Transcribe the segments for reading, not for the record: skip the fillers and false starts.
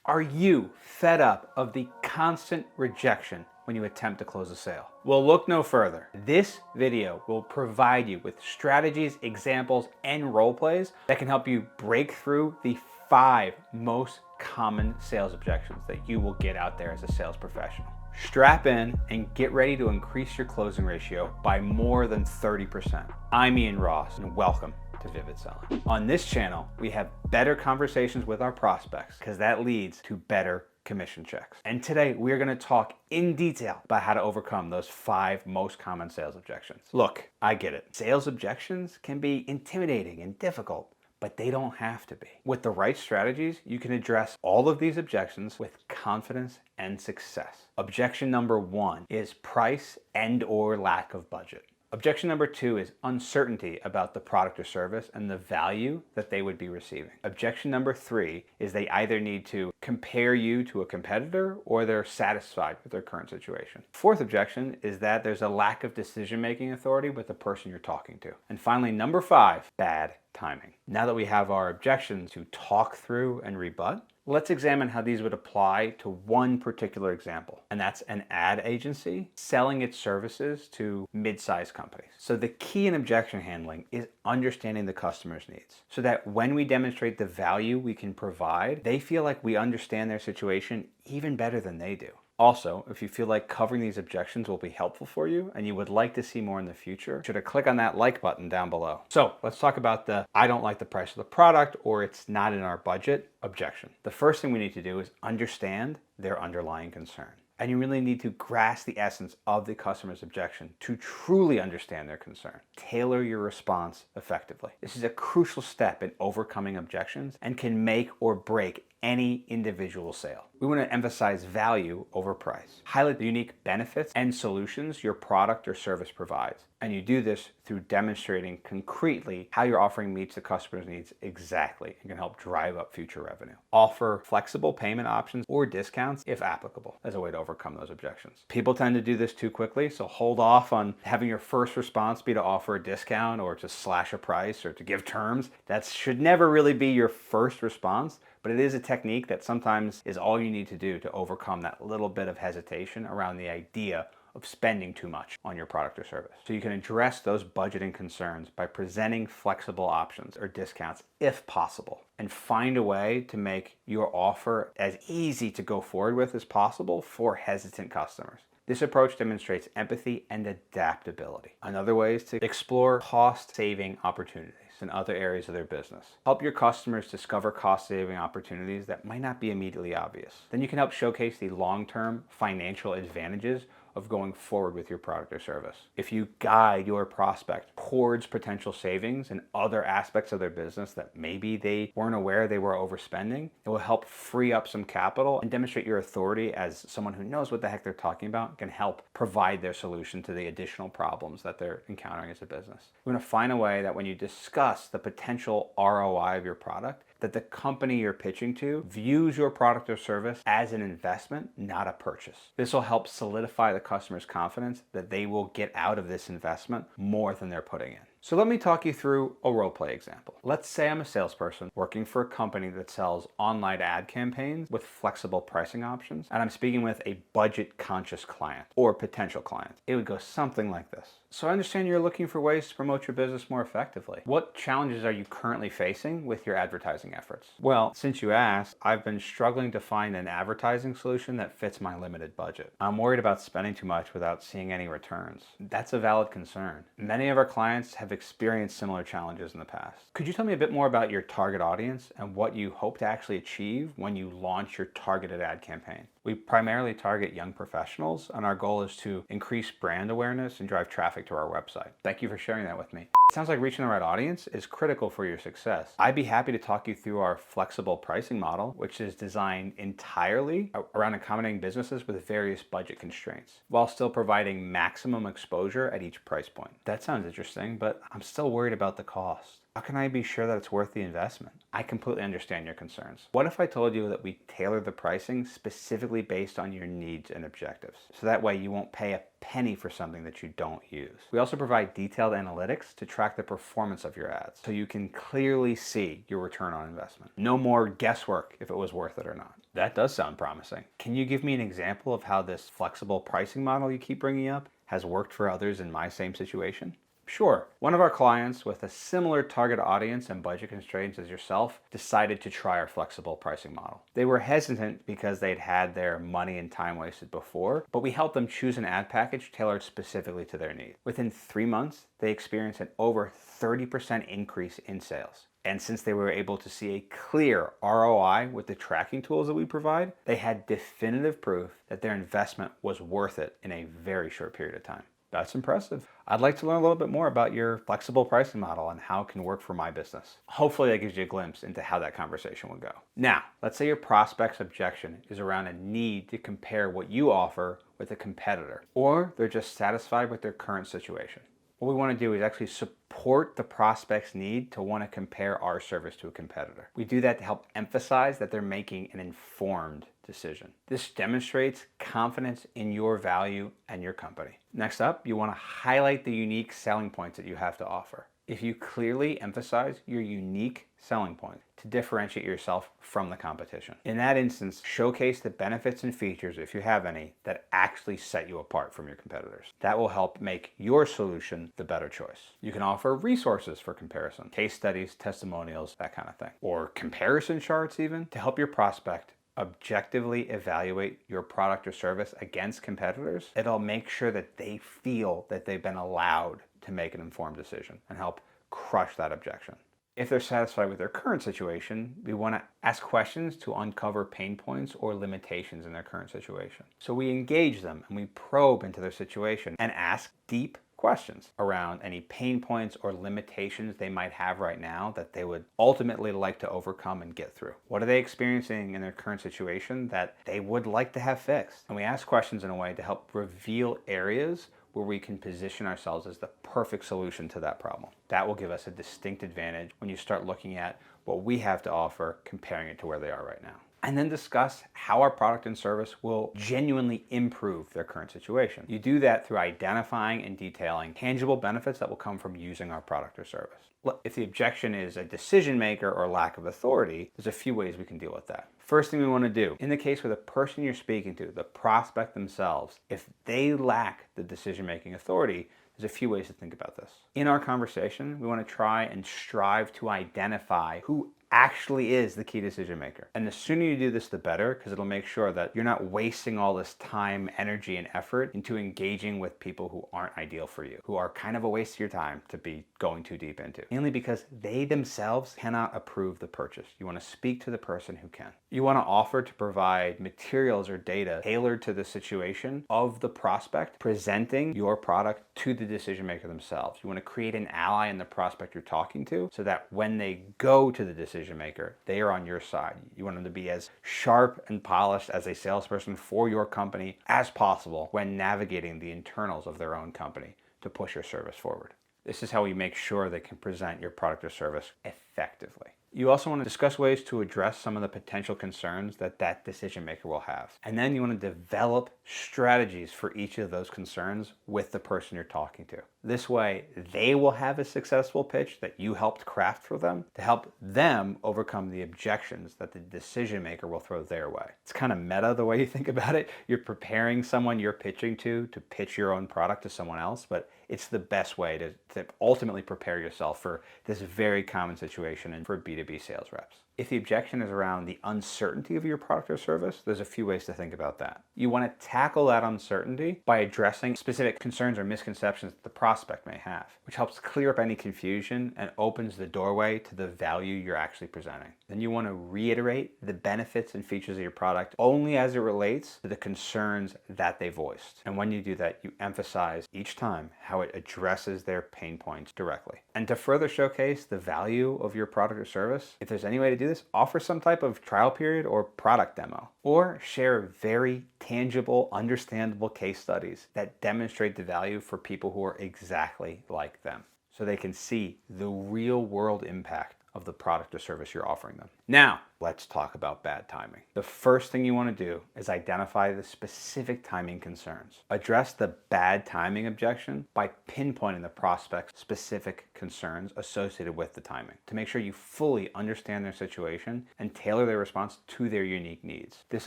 Are you fed up of the constant rejection when you attempt to close a sale? Well, look no further. This video will provide you with strategies, examples, and role plays that can help you break through the 5 most common sales objections that you will get out there as a sales professional. Strap in and get ready to increase your closing ratio by more than 30%. I'm Ian Ross, and welcome to Vivid Selling. On this channel, we have better conversations with our prospects because that leads to better commission checks. And today we're going to talk in detail about how to overcome those 5 most common sales objections. Look, I get it. Sales objections can be intimidating and difficult, but they don't have to be. With the right strategies, you can address all of these objections with confidence and success. Objection number 1 is price and/or lack of budget. Objection number 2 is uncertainty about the product or service and the value that they would be receiving. Objection number 3 is they either need to compare you to a competitor or they're satisfied with their current situation. Fourth objection is that there's a lack of decision-making authority with the person you're talking to. And finally, number 5, bad timing. Now that we have our objections to talk through and rebut, let's examine how these would apply to one particular example, and that's an ad agency selling its services to mid-sized companies. So the key in objection handling is understanding the customer's needs so that when we demonstrate the value we can provide, they feel like we understand their situation even better than they do. Also, if you feel like covering these objections will be helpful for you and you would like to see more in the future, be sure to click on that like button down below. So let's talk about the I don't like the price of the product or it's not in our budget objection. The first thing we need to do is understand their underlying concern. And you really need to grasp the essence of the customer's objection to truly understand their concern. Tailor your response effectively. This is a crucial step in overcoming objections and can make or break any individual sale. We want to emphasize value over price. Highlight the unique benefits and solutions your product or service provides. And you do this through demonstrating concretely how your offering meets the customer's needs exactly and can help drive up future revenue. Offer flexible payment options or discounts if applicable as a way to overcome those objections. People tend to do this too quickly, so hold off on having your first response be to offer a discount or to slash a price or to give terms. That should never really be your first response, but it is a technique that sometimes is all you need to do to overcome that little bit of hesitation around the idea of spending too much on your product or service. So you can address those budgeting concerns by presenting flexible options or discounts if possible, and find a way to make your offer as easy to go forward with as possible for hesitant customers. This approach demonstrates empathy and adaptability. Another way is to explore cost-saving opportunities in other areas of their business. Help your customers discover cost-saving opportunities that might not be immediately obvious. Then you can help showcase the long-term financial advantages of going forward with your product or service. If you guide your prospect towards potential savings in other aspects of their business that maybe they weren't aware they were overspending, it will help free up some capital and demonstrate your authority as someone who knows what the heck they're talking about, can help provide their solution to the additional problems that they're encountering as a business. You want to find a way that when you discuss the potential ROI of your product, that the company you're pitching to views your product or service as an investment, not a purchase. This will help solidify the customer's confidence that they will get out of this investment more than they're putting in. So let me talk you through a role play example. Let's say I'm a salesperson working for a company that sells online ad campaigns with flexible pricing options, and I'm speaking with a budget-conscious client or potential client. It would go something like this. So I understand you're looking for ways to promote your business more effectively. What challenges are you currently facing with your advertising efforts? Well, since you asked, I've been struggling to find an advertising solution that fits my limited budget. I'm worried about spending too much without seeing any returns. That's a valid concern. Many of our clients have experienced similar challenges in the past. Could you tell me a bit more about your target audience and what you hope to actually achieve when you launch your targeted ad campaign? We primarily target young professionals, and our goal is to increase brand awareness and drive traffic to our website. Thank you for sharing that with me. It sounds like reaching the right audience is critical for your success. I'd be happy to talk you through our flexible pricing model, which is designed entirely around accommodating businesses with various budget constraints, while still providing maximum exposure at each price point. That sounds interesting, but I'm still worried about the cost. How can I be sure that it's worth the investment? I completely understand your concerns. What if I told you that we tailor the pricing specifically based on your needs and objectives? So that way you won't pay a penny for something that you don't use. We also provide detailed analytics to track the performance of your ads so you can clearly see your return on investment. No more guesswork if it was worth it or not. That does sound promising. Can you give me an example of how this flexible pricing model you keep bringing up has worked for others in my same situation? Sure. One of our clients with a similar target audience and budget constraints as yourself decided to try our flexible pricing model. They were hesitant because they'd had their money and time wasted before, but we helped them choose an ad package tailored specifically to their needs. Within 3 months, they experienced an over 30% increase in sales. And since they were able to see a clear ROI with the tracking tools that we provide, they had definitive proof that their investment was worth it in a very short period of time. That's impressive. I'd like to learn a little bit more about your flexible pricing model and how it can work for my business. Hopefully that gives you a glimpse into how that conversation will go. Now, let's say your prospect's objection is around a need to compare what you offer with a competitor, or they're just satisfied with their current situation. What we want to do is actually support the prospect's need to want to compare our service to a competitor. We do that to help emphasize that they're making an informed decision. This demonstrates confidence in your value and your company. Next up, you want to highlight the unique selling points that you have to offer. If you clearly emphasize your unique selling point to differentiate yourself from the competition. In that instance, showcase the benefits and features, if you have any, that actually set you apart from your competitors. That will help make your solution the better choice. You can offer resources for comparison, case studies, testimonials, that kind of thing, or comparison charts even, to help your prospect objectively evaluate your product or service against competitors. It'll make sure that they feel that they've been allowed to make an informed decision and help crush that objection. If they're satisfied with their current situation, we want to ask questions to uncover pain points or limitations in their current situation. So we engage them and we probe into their situation and ask deep questions around any pain points or limitations they might have right now that they would ultimately like to overcome and get through. What are they experiencing in their current situation that they would like to have fixed? And we ask questions in a way to help reveal areas where we can position ourselves as the perfect solution to that problem. That will give us a distinct advantage when you start looking at what we have to offer, comparing it to where they are right now. And then discuss how our product and service will genuinely improve their current situation. You do that through identifying and detailing tangible benefits that will come from using our product or service. If the objection is a decision maker or lack of authority, there's a few ways we can deal with that. First thing we want to do, in the case where the person you're speaking to, the prospect themselves, if they lack the decision-making authority, there's a few ways to think about this. In our conversation, we want to try and strive to identify who actually is the key decision maker. And the sooner you do this, the better, because it'll make sure that you're not wasting all this time, energy, and effort into engaging with people who aren't ideal for you, who are kind of a waste of your time to be going too deep into. Mainly because they themselves cannot approve the purchase. You want to speak to the person who can. You want to offer to provide materials or data tailored to the situation of the prospect, presenting your product to the decision maker themselves. You want to create an ally in the prospect you're talking to so that when they go to the decision maker, they are on your side. You want them to be as sharp and polished as a salesperson for your company as possible when navigating the internals of their own company to push your service forward. This is how we make sure they can present your product or service effectively. You also want to discuss ways to address some of the potential concerns that that decision maker will have. And then you want to develop strategies for each of those concerns with the person you're talking to. This way, they will have a successful pitch that you helped craft for them to help them overcome the objections that the decision maker will throw their way. It's kind of meta the way you think about it. You're preparing someone you're pitching to pitch your own product to someone else, but it's the best way to ultimately prepare yourself for this very common situation and for B2B sales reps. If the objection is around the uncertainty of your product or service, there's a few ways to think about that. You want to tackle that uncertainty by addressing specific concerns or misconceptions that the prospect may have, which helps clear up any confusion and opens the doorway to the value you're actually presenting. Then you want to reiterate the benefits and features of your product only as it relates to the concerns that they voiced. And when you do that, you emphasize each time how it addresses their pain points directly. And to further showcase the value of your product or service, if there's any way to do this, offer some type of trial period or product demo, or share very tangible, understandable case studies that demonstrate the value for people who are exactly like them. so they can see the real world impact of the product or service you're offering them. Now, let's talk about bad timing. The first thing you want to do is identify the specific timing concerns. Address the bad timing objection by pinpointing the prospect's specific concerns associated with the timing to make sure you fully understand their situation and tailor their response to their unique needs. This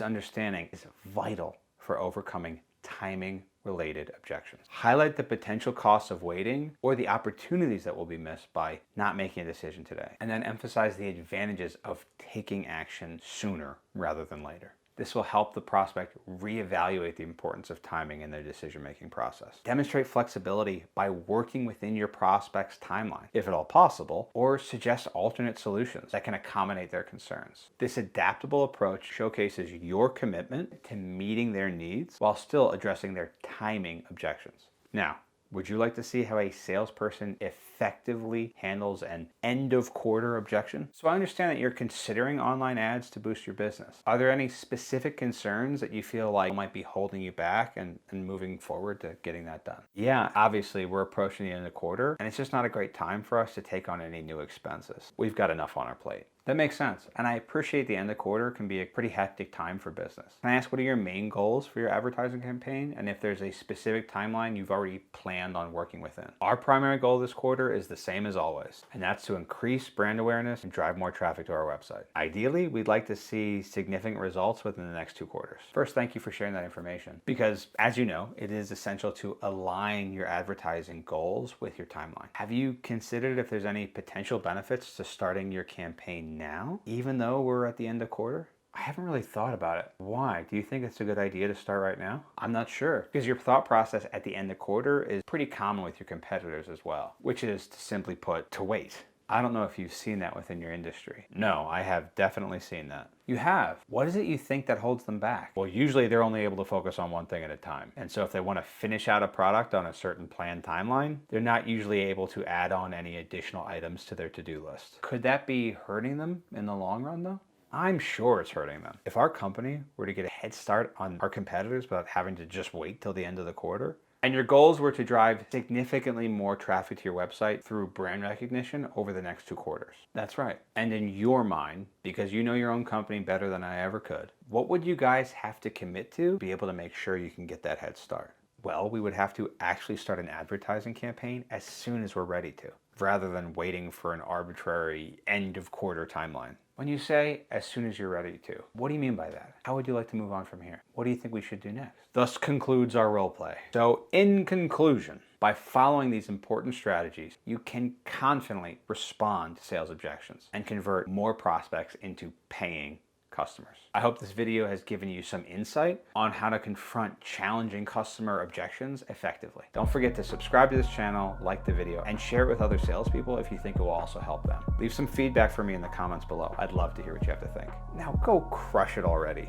understanding is vital for overcoming timing-related objections. Highlight the potential costs of waiting or the opportunities that will be missed by not making a decision today. And then emphasize the advantages of taking action sooner rather than later. This will help the prospect reevaluate the importance of timing in their decision-making process. Demonstrate flexibility by working within your prospect's timeline, if at all possible, or suggest alternate solutions that can accommodate their concerns. This adaptable approach showcases your commitment to meeting their needs while still addressing their timing objections. Now, would you like to see how a salesperson effectively handles an end of quarter objection? So I understand that you're considering online ads to boost your business. Are there any specific concerns that you feel like might be holding you back and moving forward to getting that done? Yeah, obviously we're approaching the end of the quarter and it's just not a great time for us to take on any new expenses. We've got enough on our plate. That makes sense. And I appreciate the end of quarter can be a pretty hectic time for business. Can I ask, what are your main goals for your advertising campaign? And if there's a specific timeline you've already planned on working within? Our primary goal this quarter is the same as always, and that's to increase brand awareness and drive more traffic to our website. Ideally, we'd like to see significant results within the next 2 quarters. First, thank you for sharing that information because, as you know, it is essential to align your advertising goals with your timeline. Have you considered if there's any potential benefits to starting your campaign now, even though we're at the end of quarter? I haven't really thought about it. Why? Do you think it's a good idea to start right now? I'm not sure, because your thought process at the end of quarter is pretty common with your competitors as well, which is, to simply put, to wait. I don't know if you've seen that within your industry. No, I have definitely seen that. You have. What is it you think that holds them back? Well, usually they're only able to focus on one thing at a time. And so if they want to finish out a product on a certain planned timeline, they're not usually able to add on any additional items to their to-do list. Could that be hurting them in the long run though? I'm sure it's hurting them. If our company were to get a head start on our competitors without having to just wait till the end of the quarter, and your goals were to drive significantly more traffic to your website through brand recognition over the next 2 quarters. That's right. And in your mind, because you know your own company better than I ever could, what would you guys have to commit to be able to make sure you can get that head start? Well, we would have to actually start an advertising campaign as soon as we're ready to, rather than waiting for an arbitrary end of quarter timeline. When you say as soon as you're ready to, what do you mean by that? How would you like to move on from here? What do you think we should do next? Thus concludes our role play. So in conclusion, by following these important strategies, you can confidently respond to sales objections and convert more prospects into paying customers. I hope this video has given you some insight on how to confront challenging customer objections effectively. Don't forget to subscribe to this channel, like the video, and share it with other salespeople if you think it will also help them. Leave some feedback for me in the comments below. I'd love to hear what you have to think. Now go crush it already.